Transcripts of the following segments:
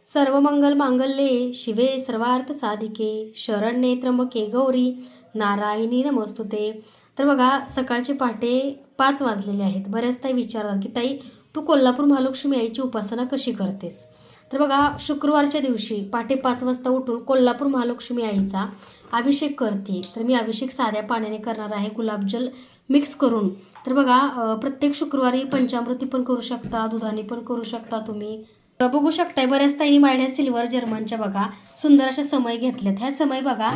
सर्व मंगल मांगल्ये शिवे सर्वार्थ साधिके शरण्ये त्र्यंबके गौरी नारायणी नमोस्तुते. तर बघा सकाळचे पहाटे 5 वाजलेले आहेत. बऱ्याच ताई विचारतात की ताई तू कोल्हापूर महालक्ष्मी आईची उपासना कशी करतेस. तर बघा शुक्रवारच्या दिवशी पहाटे 5 वाजता उठून कोल्हापूर महालक्ष्मी आईचा अभिषेक करते. तर मी अभिषेक साध्या पाण्याने करणार आहे, गुलाबजल मिक्स करून. तर बघा प्रत्येक शुक्रवारी पंचामृती पण करू शकता, दुधाने पण करू शकता तुम्ही. बघू शकताय बऱ्याच ताईंनी माझ्या सिल्वर जर्मनच्या बघा सुंदर अशा समय घेतल्यात. ह्या समय बघा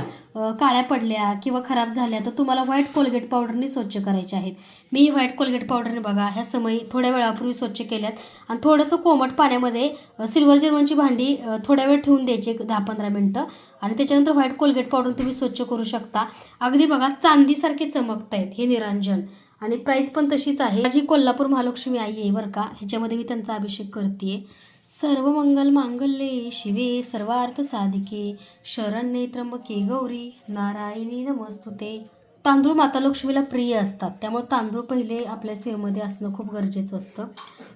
काळ्या पडल्या किंवा खराब झाल्या तर तुम्हाला व्हाईट कोलगेट पावडरने स्वच्छ करायचे आहेत. मी ही व्हाईट कोलगेट पावडरने बघा ह्या समय थोड्या वेळापूर्वी स्वच्छ केल्यात. आणि थोडंसं कोमट पाण्यामध्ये सिल्वर जर्मनची भांडी थोड्या वेळ ठेवून द्यायची, 10-15 मिनटं. आणि त्याच्यानंतर व्हाईट कोलगेट पावडर तुम्ही स्वच्छ करू शकता. अगदी बघा चांदीसारखे चमकतायत हे निरांजन. आणि प्राईस पण तशीच आहे. माझी कोल्हापूर महालक्ष्मी आई आहे बरं का, ह्याच्यामध्ये मी त्यांचा अभिषेक करते. सर्व मंगल मांगल्ये शिवे सर्वार्थ साधिके शरण्ये त्र्यंबके गौरी नारायणी नमोस्तुते. तांदूळ माता लक्ष्मीला प्रिय असतात, त्यामुळे तांदूळ पहिले आपल्या सेवेमध्ये असणं खूप गरजेचं असतं.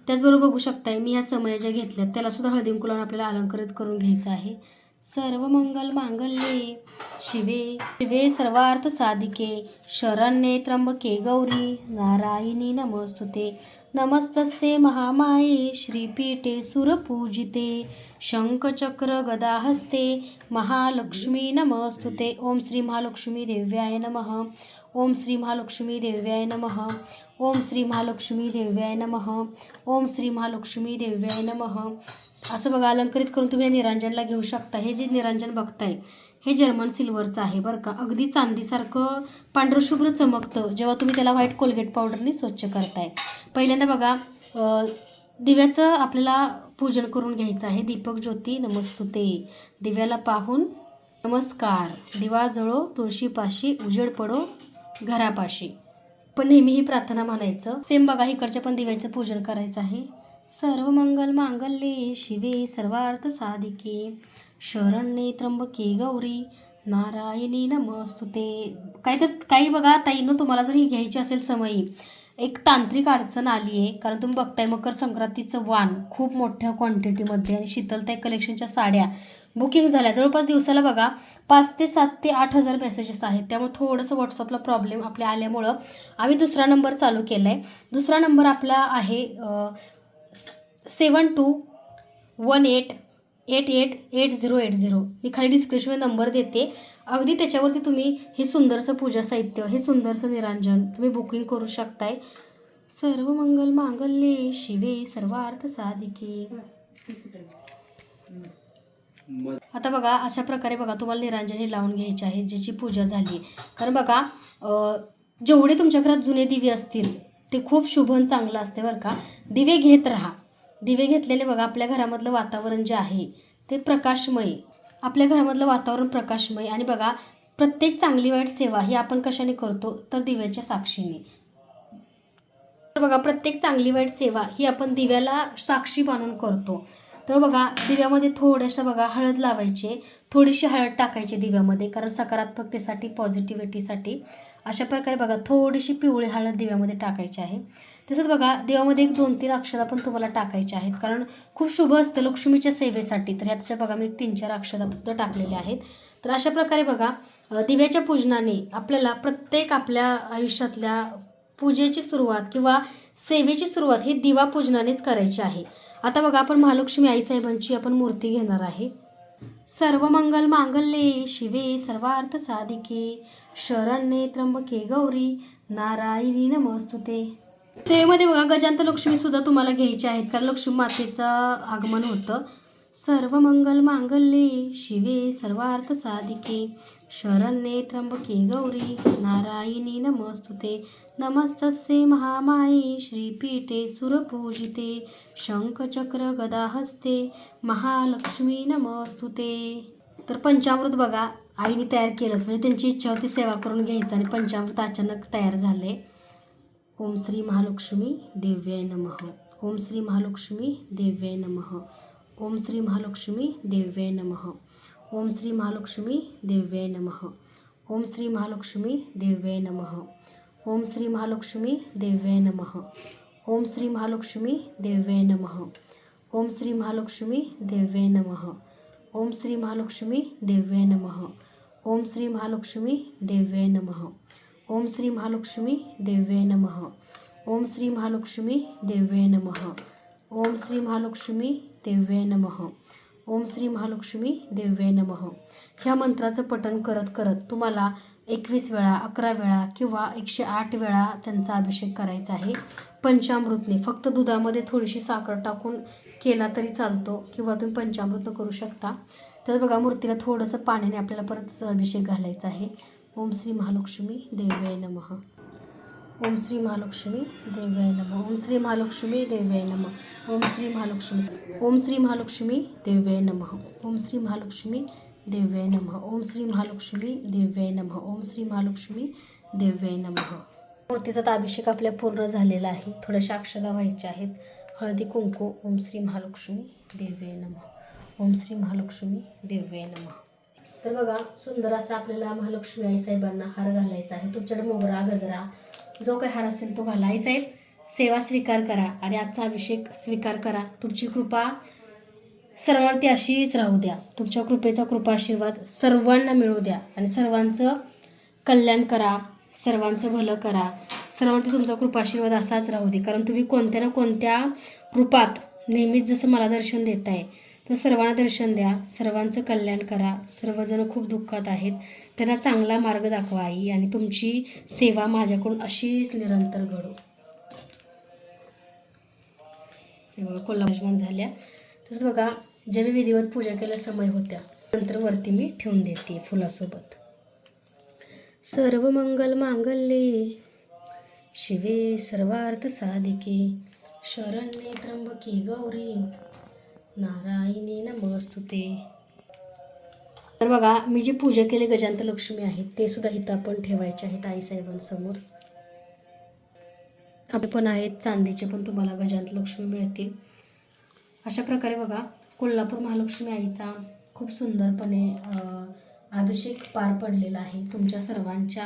त्याचबरोबर बघू शकताय मी ह्या समय ज्या घेतल्यात त्यालासुद्धा हळदी कुंकू लावून आपल्याला अलंकृत करून घ्यायचं आहे. सर्व मंगल मांगल्ये शिवे शिवे सर्वार्थ साधिके शरण्ये त्र्यंबके गौरी नारायणी नमोस्तुते. नमस्तस्ये महामाये श्रीपीठे सुरपूजिते शंखचक्र गदाहस्ते महालक्ष्मी नमोस्तुते. ओम श्री महालक्ष्मी देव्याय नमः. ओम श्री महालक्ष्मी देव्याय नमः. ओम श्री महालक्ष्मी देव्याय नमः. ओम श्री महालक्ष्मी देव्याय नमः. असं बघा अलंकृत करून तुम्ही निरांजनला घेऊ शकता. हे जे निरांजन बघताय हे जर्मन सिल्वरचं आहे बरं का. अगदी चांदीसारखं पांढरशुभ्र चमकतं जेव्हा तुम्ही त्याला व्हाईट कोलगेट पावडरने स्वच्छ करताय. पहिल्यांदा बघा दिव्याचं आपल्याला पूजन करून घ्यायचं आहे. दीपक ज्योती नमस्तुते. दिव्याला पाहून नमस्कार. दिवा जळो तुळशीपाशी उजेड पडो घरापाशी. पण नेहमी ही प्रार्थना म्हणायचं. सेम बघा इकडच्या पण दिव्याचं पूजन करायचं आहे. सर्व मंगल मांगल्ये शिवे सर्वार्थ साधिके शरण्ये त्र्यंबके गौरी नारायणी नमोस्तुते. काही बघा ताईनं तुम्हाला जर ही घ्यायची असेल समयी एक तांत्रिक अडचण आली आहे, कारण तुम्ही बघताय मकर संक्रांतीचं वाण खूप मोठ्या क्वांटिटीमध्ये आणि शीतलताई कलेक्शनच्या साड्या बुकिंग झाल्या. जवळपास दिवसाला बघा 5 ते 7 ते 8 हजार मेसेजेस आहेत. त्यामुळे थोडंसं व्हॉट्सअपला प्रॉब्लेम आपल्या आल्यामुळं आम्ही दुसरा नंबर चालू केला आहे. दुसरा नंबर आपला आहे 7218888080. मी खाली डिस्क्रिप्शनमध्ये नंबर देते. अगदी त्याच्यावरती तुम्ही हे सुंदरसं पूजा साहित्य, हे सुंदरसं निरांजन तुम्ही बुकिंग करू शकताय. सर्व मंगल मांगल्ये शिवे सर्वार्थ साधिके. आता बघा अशा प्रकारे बघा तुम्हाला निरांजन हे लावून घ्यायचे आहे ज्याची पूजा झाली. तर बघा जेवढे तुमच्या घरात जुने दिवे असतील ते खूप शुभ आणि चांगलं असते बरं का. दिवे घेत राहा. दिवे घेतलेले बघा आपल्या घरामधलं वातावरण जे आहे ते प्रकाशमय. आपल्या घरामधलं वातावरण प्रकाशमय. आणि बघा प्रत्येक चांगली वाईट सेवा ही आपण कशाने करतो तर दिव्याच्या साक्षीने. तर बघा प्रत्येक चांगली वाईट सेवा ही आपण दिव्याला साक्षी मानून करतो. तर बघा दिव्यामध्ये थोड्याशा बघा हळद लावायचे, थोडीशी हळद टाकायची दिव्यामध्ये, कारण सकारात्मकतेसाठी पॉझिटिव्हिटीसाठी. अशा प्रकारे बघा थोडीशी पिवळी हळद दिव्यामध्ये टाकायची आहे. तसंच बघा देवामध्ये एक 2-3 अक्षता पण तुम्हाला टाकायचे आहेत, कारण खूप शुभ असतं लक्ष्मीच्या सेवेसाठी. तर ह्याच्या बघा मी 3-4 अक्षता सुद्धा टाकलेल्या आहेत. तर अशा प्रकारे बघा दिव्याच्या पूजनाने आपल्याला प्रत्येक आपल्या आयुष्यातल्या पूजेची सुरुवात किंवा सेवेची सुरुवात ही दिवा पूजनानेच करायची आहे. आता बघा आपण महालक्ष्मी आईसाहेबांची आपण मूर्ती घेणार आहे. सर्व मंगल मांगल्ये शिवे सर्वार्थ साधिके शरण्ये त्र्यंबके गौरी नारायणी नमोस्तुते. सेवेमध्ये बघा गजांत लक्ष्मी सुद्धा तुम्हाला घ्यायची आहेत, कारण लक्ष्मी मातेचं आगमन होतं. सर्व मंगल मांगल्ये शिवे सर्वार्थ साधिके शरण्ये त्र्यंबके गौरी नारायणी नमोस्तुते. नमस्तस्ये महामाये श्रीपीठे सुरपूजिते शंखचक्र गदाहस्ते महालक्ष्मी नमोस्तुते. तर पंचामृत बघा आईने तयार केलंच, म्हणजे त्यांची इच्छा होती सेवा करून घ्यायचं आणि पंचामृत अचानक तयार झाले. ओम श्री महालक्ष्मी देव्याय नमः. ओम श्री महालक्ष्मी देव्याय नमः. ओम श्री महालक्ष्मी देव्याय नमः. ओम श्री महालक्ष्मी देव्याय नमः. ओम श्री महालक्ष्मी देव्याय नमः. ओम श्री महालक्ष्मी देव्याय नमः. ओम श्री महालक्ष्मी देव्याय नमः. ओम श्री महालक्ष्मी देव्ये नमः. ओम श्री महालक्ष्मी देव्ये नमः. ओम श्री महालक्ष्मी देव्ये नमः. ओम श्री महालक्ष्मी देव्ये नमः. ओम श्री महालक्ष्मी देव्ये नमः. ओम श्री महालक्ष्मी देव्ये नमः. ओम श्री महालक्ष्मी देव्ये नमः. ह्या मंत्राचं पठण करत करत तुम्हाला 21 वेळा, 11 वेळा किंवा 108 वेळा त्यांचा अभिषेक करायचा आहे. पंचामृतने, फक्त दुधामध्ये थोडीशी साखर टाकून केला तरी चालतो किंवा तुम्ही पंचामृतनं करू शकता. तर बघा, मूर्तीला थोडंसं पाण्याने आपल्याला परत अभिषेक घालायचा आहे. ओम श्री महालक्ष्मी देव्ये नमः. ओम श्री महालक्ष्मी देव्ये नमः. ओम श्री महालक्ष्मी देव्ये नमः. ओम श्री महालक्ष्मी. ओम श्री महालक्ष्मी देव्ये नमः. ओम श्री महालक्ष्मी देव्ये नमः. ओम श्री महालक्ष्मी देव्ये नमः. ओम श्री महालक्ष्मी देव्ये नमः. मूर्तीचा तर अभिषेक आपल्या पूर्ण झालेला आहे. थोड्याशा अक्षता व्हायच्या आहेत. हळदी कुंकू. ओम श्री महालक्ष्मी देव्ये नमः. ओम श्री महालक्ष्मी देव्ये नमः. तर बघा, सुंदर असा आपल्याला महालक्ष्मी आईसाहेबांना हार घालायचा आहे. तुमच्याकडे मोगरा, गजरा, जो काही हार असेल तो घाला. आईसाहेब, सेवा स्वीकार करा आणि आजचा अभिषेक स्वीकार करा. तुमची कृपा सर्वांवरती अशीच राहू द्या. तुमच्या कृपेचा कृपा आशीर्वाद सर्वांना मिळू द्या आणि सर्वांचं कल्याण करा, सर्वांचं भलं करा. सर्वांवरती तुमचा कृपा आशीर्वाद असाच राहू दे. कारण तुम्ही कोणत्या ना कोणत्या रूपात नेहमीच जसं मला दर्शन देत आहे, तर सर्वांना दर्शन द्या, सर्वांचं कल्याण करा. सर्वजण खूप दुःखात आहेत, त्यांना चांगला मार्ग दाखवा आई, आणि तुमची सेवा माझ्याकडून अशीच निरंतर घडो. हे बघा, कोल्हापूर झाल्या. तसंच बघा, जे मी विधिवत पूजा केल्या समय होत्या, नंतर वरती मी ठेवून देते फुलासोबत. सर्व मंगल मांगल्ये शिवे सर्वार्थ साधिके शरण्ये त्र्यंबके गौरी नारायणी नमस्तुते. तर बघा, मी जे पूजा केले गजांत लक्ष्मी आहेत ते सुद्धा इथं आपण ठेवायचे आहेत आईसाहेबांसमोर. आपले पण आहेत चांदीचे, पण तुम्हाला गजांत लक्ष्मी मिळतील. अशा प्रकारे बघा, कोल्हापूर महालक्ष्मी आईचा खूप सुंदरपणे अभिषेक पार पडलेला आहे तुमच्या सर्वांच्या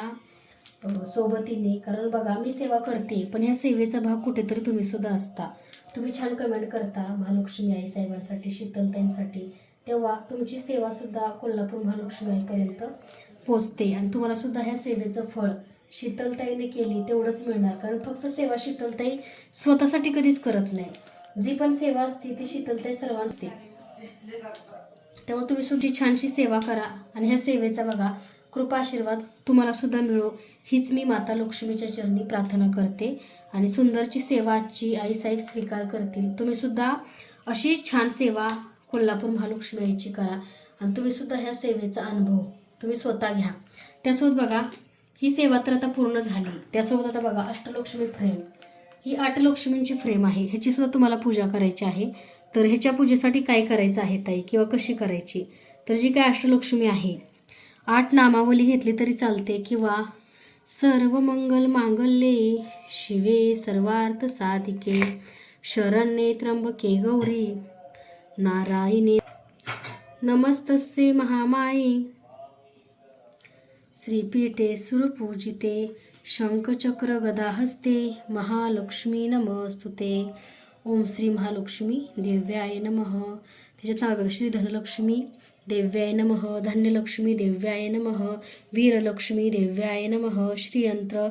सोबतीने. कारण बघा, मी सेवा करते, पण ह्या सेवेचा भाग कुठेतरी तुम्ही सुद्धा असता. तुम्ही छान कमेंट करता महालक्ष्मी आईसाहेबांसाठी, शीतलताईंसाठी, तेव्हा तुमची सेवासुद्धा कोल्हापूर महालक्ष्मी आईपर्यंत पोचते आणि तुम्हाला सुद्धा ह्या सेवेचं फळ शीतलताईने केली तेवढंच मिळणार. कारण फक्त सेवा शीतलताई स्वतःसाठी कधीच करत नाही. जी पण सेवा असते ती शीतलताई सर्वांची. त्यामुळे तुम्ही सुद्धा छानशी सेवा करा आणि ह्या सेवेचा बघा कृपा आशीर्वाद तुम्हाला सुद्धा मिळो, हीच मी माता लक्ष्मीच्या चरणी प्रार्थना करते. आणि सुंदरची सेवा आजची आईसाहेब स्वीकार करतील. तुम्ही सुद्धा अशी छान सेवा कोल्हापूर महालक्ष्मी आईची करा आणि तुम्ही सुद्धा ह्या सेवेचा अनुभव तुम्ही स्वतः घ्या. त्यासोबत बघा, ही सेवा तर आता पूर्ण झाली. त्यासोबत आता बघा, अष्टलक्ष्मी फ्रेम, ही 8 लक्ष्मींची फ्रेम आहे. ह्याची सुद्धा तुम्हाला पूजा करायची आहे. तर ह्याच्या पूजेसाठी काय करायचं आहे ताई, किंवा कशी करायची, तर जी काय अष्टलक्ष्मी आहे 8 नामावली घेतली तरी चालते, किंवा सर्व मंगल मांगल्ये शिवे सर्वार्थ साधिके शरण्ये त्र्यंबके गौरी नारायणी नमस्तस्ये महामाये श्रीपीठे सुरपूजिते शंखचक्र गदाहस्ते महालक्ष्मी नमस्तुते. ओम श्री महालक्ष्मी देव्याय नमः. त्याच्यात नाव बघा, श्री धनलक्ष्मी देव्याय नमः, धन्यलक्ष्मी देव्याय नमः, वीरलक्ष्मी देव्याय नमः, श्रीयंत्र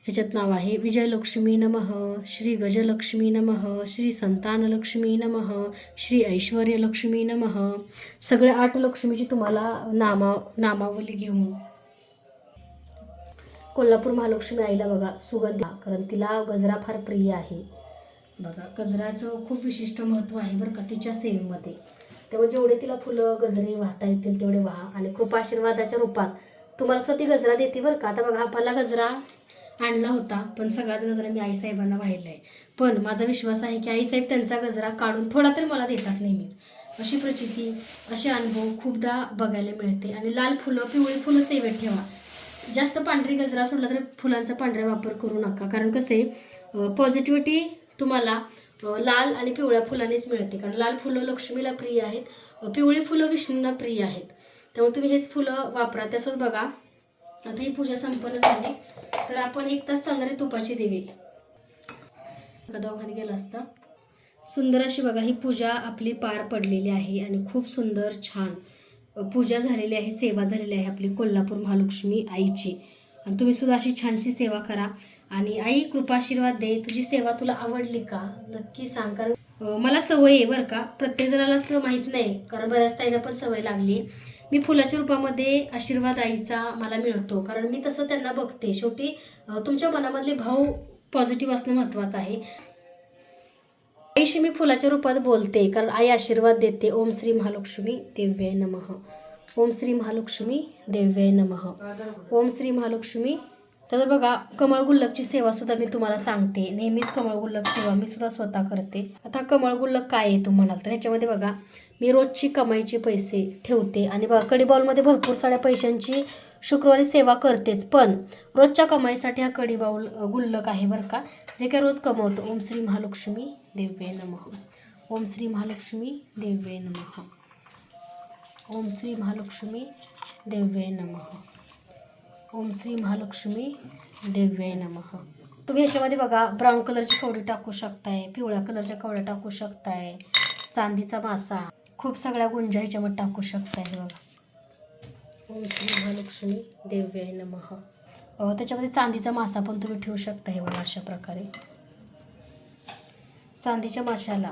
ह्याच्यात नाव आहे विजयलक्ष्मी नमः, श्री गजलक्ष्मी नमः, श्री संतानलक्ष्मी नमः, श्री ऐश्वर्यलक्ष्मी नमः. सगळ्या 8 लक्ष्मीची तुम्हाला नामावली घेऊन कोल्हापूर महालक्ष्मी आईला बघा सुगंध, कारण तिला गजरा फार प्रिय आहे. बघा, गजराचं खूप विशिष्ट महत्त्व आहे बरं का तिच्या सेवेमध्ये. त्यामुळे जेवढे तिला फुलं गजरे वाहता येतील तेवढे वाहा आणि कृपा आशीर्वादाच्या रूपात तुम्हाला स्वतः गजरा देते बरं का. आता बघा, आपला गजरा आणला होता, पण सगळाच गजरा मी आईसाहेबांना वाहिला आहे. पण माझा विश्वास आहे की आईसाहेब त्यांचा गजरा काढून थोडा तरी मला देतात नेहमीच. अशी प्रचिती, असे अनुभव खूपदा बघायला मिळते. आणि लाल फुलं, पिवळी फुलं सेवेत ठेवा. जास्त पांढरी गजरा सोडला तर फुलांचा पांढरा वापर करू नका. कारण कसे पॉझिटिव्हिटी तुम्हाला लाल आणि पिवळ्या फुलांनीच मिळते. कारण लाल फुलं लक्ष्मीला प्रिय आहेत, पिवळी फुलं विष्णूंना प्रिय आहेत. त्यामुळे तुम्ही हेच फुलं वापरा. त्यासोबत बघा, आता ही पूजा संपन्न झाली तर आपण 1 तास चालणारे तुपाची दिवे, दवाखान्यात गेला असता सुंदर अशी बघा ही पूजा आपली पार पडलेली आहे आणि खूप सुंदर छान पूजा झालेली आहे, सेवा झालेली आहे आपली कोल्हापूर महालक्ष्मी आईची. आणि तुम्ही सुद्धा अशी छानशी सेवा करा. आणि आई कृपाशीर्वाद दे. तुझी सेवा तुला आवडली का नक्की सांग. कारण मला सवय आहे बरं का, प्रत्येक जणालाच माहीत नाही, कारण बऱ्याच ताईंना पण सवय लागली. मी फुलाच्या रूपामध्ये आशीर्वाद आईचा मला मिळतो, कारण मी तसं त्यांना बघते. शेवटी तुमच्या मनामधले भाव पॉझिटिव्ह असणं महत्त्वाचं आहे. आईशी मी फुलाच्या रूपात बोलते, कारण आई आशीर्वाद देते. ओम श्री महालक्ष्मी देव्ये नमः. ओम श्री महालक्ष्मी देव्ये नमः. ओम श्री महालक्ष्मी. तर बघा कमळ गुल्लकची सेवासुद्धा मी तुम्हाला सांगते. नेहमीच कमळ गुल्लक सेवा मी सुद्धा स्वतः करते. आता कमळ गुल्लक काय आहे तुम्ही म्हणाल तर ह्याच्यामध्ये बघा मी रोजची कमाईचे पैसे ठेवते आणि बघा कडी बाउलमध्ये भरपूर साऱ्या पैशांची शुक्रवारी सेवा करतेच, पण रोजच्या कमाईसाठी हा कडी बाउल गुल्लक आहे बरं का, जे काही रोज कमवतो. ओम श्री महालक्ष्मी देव्ये नमः. ओम श्री महालक्ष्मी देव्ये नमः. ओम श्री महालक्ष्मी देव्ये नमः. ओम श्री महालक्ष्मी देव्ये नमः. तुम्ही ह्याच्यामध्ये बघा ब्राऊन कलरची कवडी टाकू शकताय, पिवळ्या कलरच्या कवड्या टाकू शकताय, चांदीचा मासा, खूप सगळ्या गुंजा ह्याच्यामध्ये टाकू शकताय. बघा ओम श्री महालक्ष्मी देव्ये नमः. त्याच्यामध्ये चांदीचा मासा पण तुम्ही ठेवू शकता. हे बघा अशा प्रकारे चांदीच्या माशाला